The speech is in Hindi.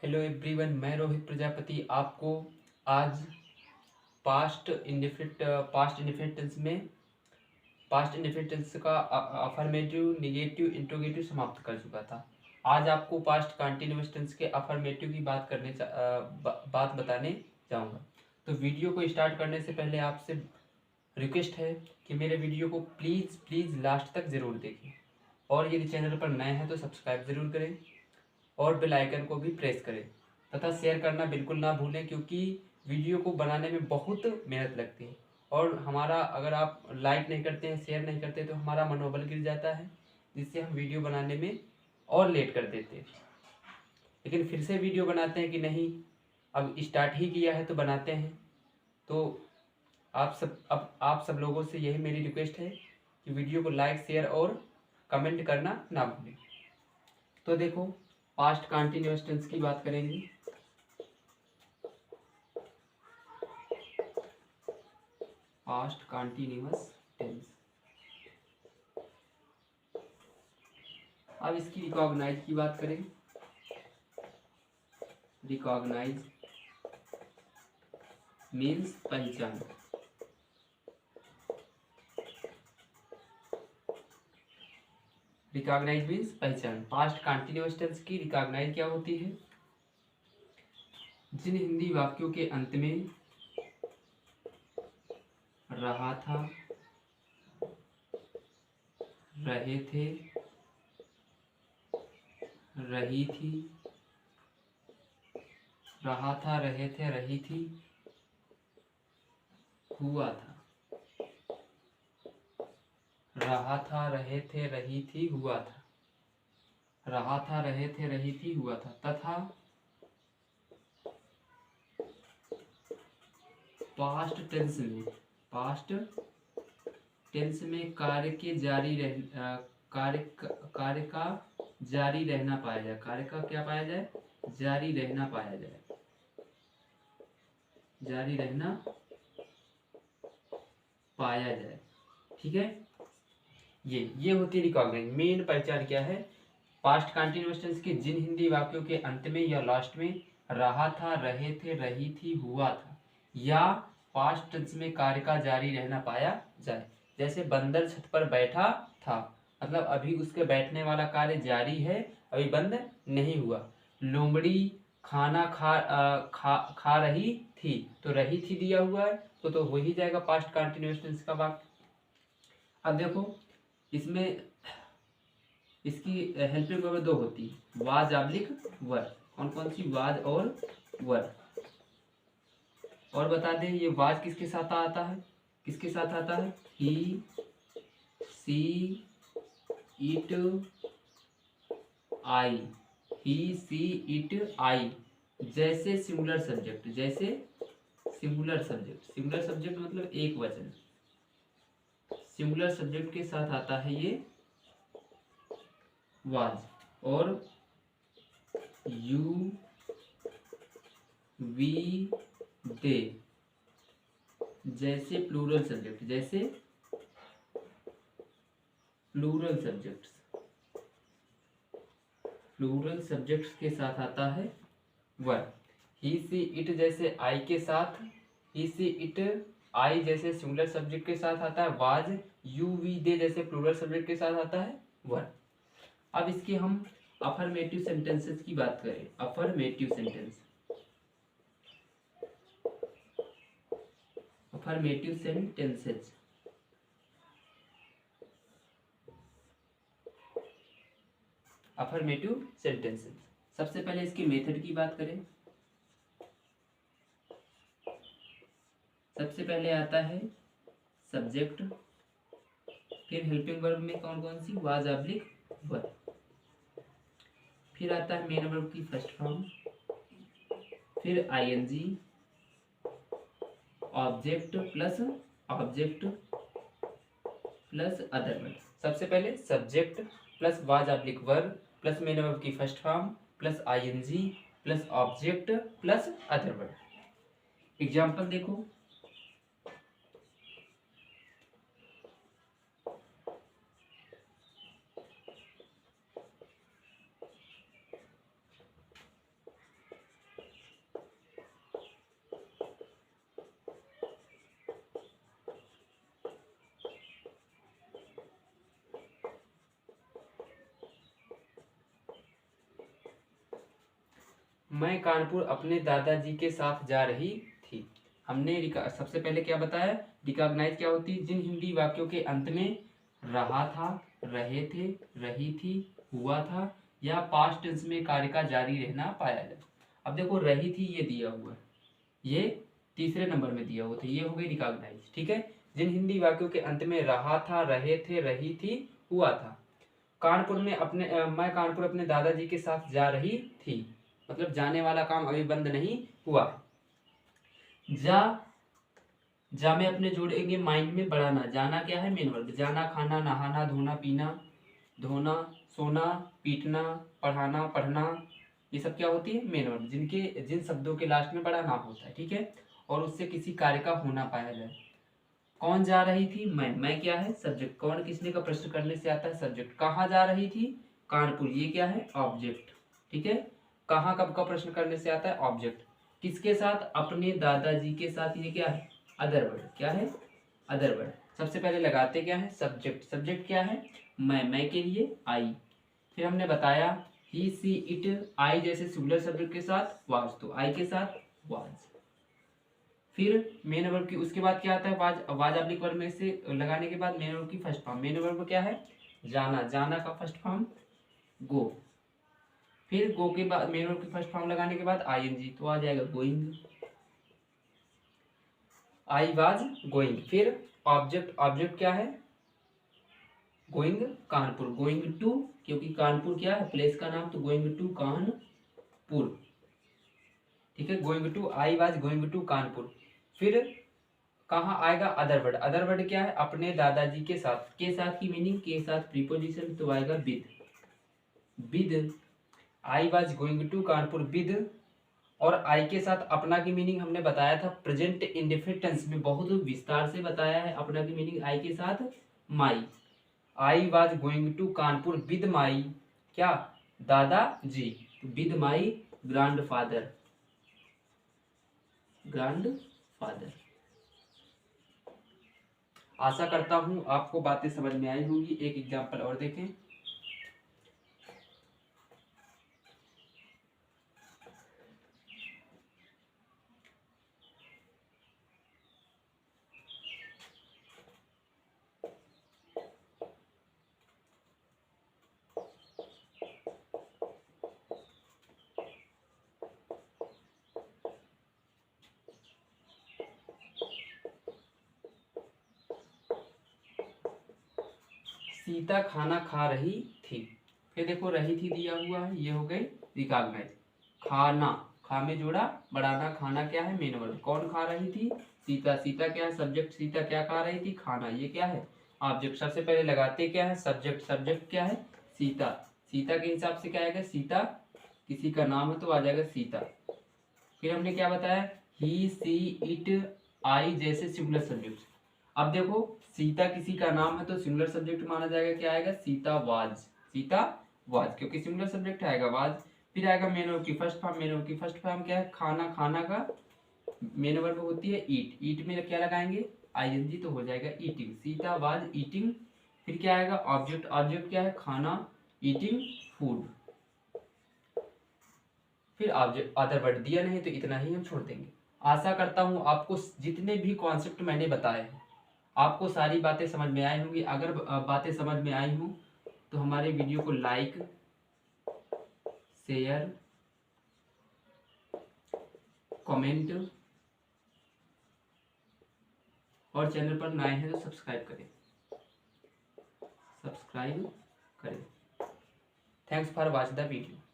हेलो एवरीवन, मैं रोहित प्रजापति आपको आज पास्ट इंडेफिनिट टेंस का अफर्मेटिव, निगेटिव, इंट्रोगेटिव समाप्त कर चुका था। आज आपको पास्ट कंटिन्यूअस टेंस के अफर्मेटिव की बात बताने जाऊंगा। तो वीडियो को स्टार्ट करने से पहले आपसे रिक्वेस्ट है कि मेरे वीडियो को प्लीज़ प्लीज़ लास्ट तक ज़रूर देखें, और यदि चैनल पर नए हैं तो सब्सक्राइब ज़रूर करें और बेल आइकन को भी प्रेस करें तथा शेयर करना बिल्कुल ना भूलें, क्योंकि वीडियो को बनाने में बहुत मेहनत लगती है और हमारा अगर आप लाइक नहीं करते हैं, शेयर नहीं करते तो हमारा मनोबल गिर जाता है, जिससे हम वीडियो बनाने में और लेट कर देते हैं। लेकिन फिर से वीडियो बनाते हैं कि नहीं, अब स्टार्ट ही किया है तो बनाते हैं। तो आप सब लोगों से यही मेरी रिक्वेस्ट है कि वीडियो को लाइक, शेयर और कमेंट करना ना भूलें। तो देखो, पास्ट कंटिन्यूअस टेंस की बात करेंगे। Past continuous tense. अब इसकी रिकॉग्नाइज की बात करें। रिकॉग्नाइज मीन्स पहचान। रिकॉग्नाइज मीन्स पहचान। पास्ट कंटिन्यूअस टेंस की रिकॉग्नाइज क्या होती है? जिन हिंदी वाक्यों के अंत में रहा था, रहे थे, रही थी, रहा था, रहे थे, रही थी, हुआ था, रहा था, रहे थे, रही थी, हुआ था, रहा था, रहे थे, रही थी, हुआ था, तथा पास्ट टेंस में कार्य के कार्य का जारी रहना पाया जाए। कार्य का क्या पाया जाए? जारी रहना पाया जाए। जारी रहना पाया जाए। ठीक है, ये होती है रिकॉग्नाइज। मेन पहचान क्या है? पास्ट कंटिन्यूअस टेंस के जिन हिंदी वाक्यों के अंत में या लास्ट में रहा था, रहे थे, रही थी, हुआ था, या पास्ट टेंस में कार्य का जारी रहना पाया जाए। जैसे बंदर छत पर बैठा था, मतलब अभी उसके बैठने वाला कार्य जारी है, अभी बंद नहीं हुआ। लोमड़ी खाना खा रही थी, तो रही थी दिया हुआ है, तो हो ही जाएगा पास्ट कंटिन्यूअस टेंस का वाक्य। अब देखो, इसमें इसकी हेल्पिंग वर्ब दो होती है, वाज ऑब्लिक वर। कौन कौन सी? वाज और वर। और बता दें, ये वाज किसके साथ आता है? किसके साथ आता है? ही, सी, it, I. He, C, it, आई जैसे सिंगुलर सब्जेक्ट। जैसे सिंगुलर सब्जेक्ट। सिंगुलर सब्जेक्ट मतलब एक वचन। सिंगुलर सब्जेक्ट के साथ आता है ये वाज। और यू, वी, दे जैसे प्लूरल सब्जेक्ट। जैसे प्लूरल सब्जेक्ट्स। प्लूरल सब्जेक्ट्स के साथ आता है वर। ही, सी, इट जैसे आई के साथ, ही, सी, इट, आई जैसे सिंगुलर सब्जेक्ट के साथ आता है वाज। यू, वी, दे जैसे प्लूरल सब्जेक्ट के साथ आता है वर। अब इसके हम अफर्मेटिव सेंटेंसेस की बात करें। Affirmative sentence. Affirmative sentences. Affirmative sentences. सबसे पहले इसकी मेथड की बात करें। सबसे पहले आता है सब्जेक्ट, फिर हेल्पिंग वर्ब में कौन कौन सी? वाज ऑब्लिक वर। फिर आता है मेन वर्ब की फर्स्ट फॉर्म, फिर ING, object plus other verb. सबसे पहले subject plus was oblique verb plus main verb की first form plus ING plus object plus other verb. Example देखो, मैं कानपुर अपने दादाजी के साथ जा रही थी। हमने सबसे पहले क्या बताया, रिकॉग्नाइज क्या होती है, जिन हिंदी वाक्यों के अंत में रहा था, रहे थे, रही थी, हुआ था या पास्ट टेंस में कार्य का जारी रहना पाया जाए। अब देखो रही थी ये दिया हुआ है, ये तीसरे नंबर में दिया हुआ था, ये हो गई रिकॉग्नाइज। ठीक है, जिन हिंदी वाक्यों के अंत में रहा था, रहे थे, रही थी, हुआ था। कानपुर में मैं कानपुर अपने दादाजी के साथ जा रही थी, मतलब जाने वाला काम अभी बंद नहीं हुआ। जा में अपने जोड़ेंगे माइंड में बढ़ाना। जाना क्या है, मेन वर्ब। जाना खाना, नहाना, धोना, पीना, धोना, सोना, पीटना, पढ़ाना, पढ़ना, ये सब क्या होती है, मेन वर्ब, जिन शब्दों के लास्ट में बड़ा नाम होता है। ठीक है, और उससे किसी कार्य का होना पाया जाए। कौन जा रही थी, मैं क्या है, सब्जेक्ट। कौन किसने का प्रश्न करने से आता है, सब्जेक्ट। कहाँ जा रही थी, कानपुर, ये क्या है, ऑब्जेक्ट। ठीक है, कहाँ कब का प्रश्न करने से आता है, ऑब्जेक्ट। किसके साथ, अपने दादाजी के साथ, ये क्या है, अदर वर्ड। क्या है, अदर वर्ड। सबसे पहले लगाते क्या है, सब्जेक्ट। सब्जेक्ट क्या है, मैं के लिए आई। फिर हमने बताया ही, सी, इट, आई जैसे सिंगुलर सब्जेक्ट के साथ वाज, तो आई के साथ वाज। फिर मेन वर्ब की, उसके बाद क्या आता है, वाज ऑब्लिक वर्ब में से लगाने के बाद मेन वर्ब की फर्स्ट फॉर्म। मेन वर्ब क्या है, जाना, जाना का फर्स्ट फॉर्म गो। फिर गो के बाद मेन वर्ब की फर्स्ट फॉर्म लगाने के बाद आईएनजी, तो आ जाएगा गोइंग। I was going. फिर ऑब्जेक्ट, ऑब्जेक्ट क्या है, गोइंग कानपुर, गोइंग टू, क्योंकि कानपुर क्या है, प्लेस का नाम, तो गोइंग टू कानपुर। ठीक है, going to, I was going to Kanpur. फिर कहाँ आएगा, अदर वर्ड। अदर वर्ड क्या है, अपने दादाजी के साथ। के साथ की मीनिंग, के साथ प्रीपोजिशन, तो आएगा with. With, I was going to Kanpur with. और आई के साथ अपना की मीनिंग हमने बताया था प्रेजेंट इंडेफिनिट टेंस में, बहुत विस्तार से बताया है। अपना की मीनिंग आई के साथ my. I was going to Kanpur with my, क्या, दादाजी, विद माई ग्रैंडफादर, ग्रैंडफादर। आशा करता हूं आपको बातें समझ में आई होंगी। एक एग्जांपल और देखें। सीता खाना खा रही थी। फिर देखो रही थी दिया हुआ है, ये हो गई रिकॉग्नाइज। खाना, खा में जोड़ा बढ़ाना, खाना क्या है, मेन वर्ब। कौन खा रही थी, सीता। सीता क्या है, सब्जेक्ट। सीता क्या खा रही थी, खाना, ये क्या है, ऑब्जेक्ट। सबसे पहले लगाते क्या है, सब्जेक्ट। सब्जेक्ट क्या है, सीता। सीता के हिसाब से क्या आएगा, सीता किसी का नाम है तो आ जाएगा सीता। फिर हमने क्या बताया, ही, सी, इट, आई जैसे सिंगुलर सब्जेक्ट। अब देखो सीता किसी का नाम है तो सिंगुलर सब्जेक्ट माना जाएगा, क्या आएगा, सीता वाज। सीता वाज, क्योंकि सिंगुलर सब्जेक्ट आएगा वाज। फिर आएगा मेन वर्ब की फर्स्ट फॉर्म। मेन वर्ब की फर्स्ट फॉर्म क्या है, खाना। खाना का मेन वर्ब होती है ईट। ईट में क्या लगाएंगे, आईएनजी, तो हो जाएगा ईटिंग। Sita was eating. फिर क्या आएगा, ऑब्जेक्ट। ऑब्जेक्ट क्या है, खाना, ईटिंग फूड। फिर ऑब्जेक्ट, अदर वर्ड दिया नहीं तो इतना ही हम छोड़ देंगे। आशा करता हूँ आपको जितने भी कॉन्सेप्ट मैंने बताए हैं, आपको सारी बातें समझ में आई होंगी। अगर बातें समझ में आई हों तो हमारे वीडियो को लाइक, शेयर, कमेंट और चैनल पर नए हैं तो सब्सक्राइब करें। Thanks for watch the video.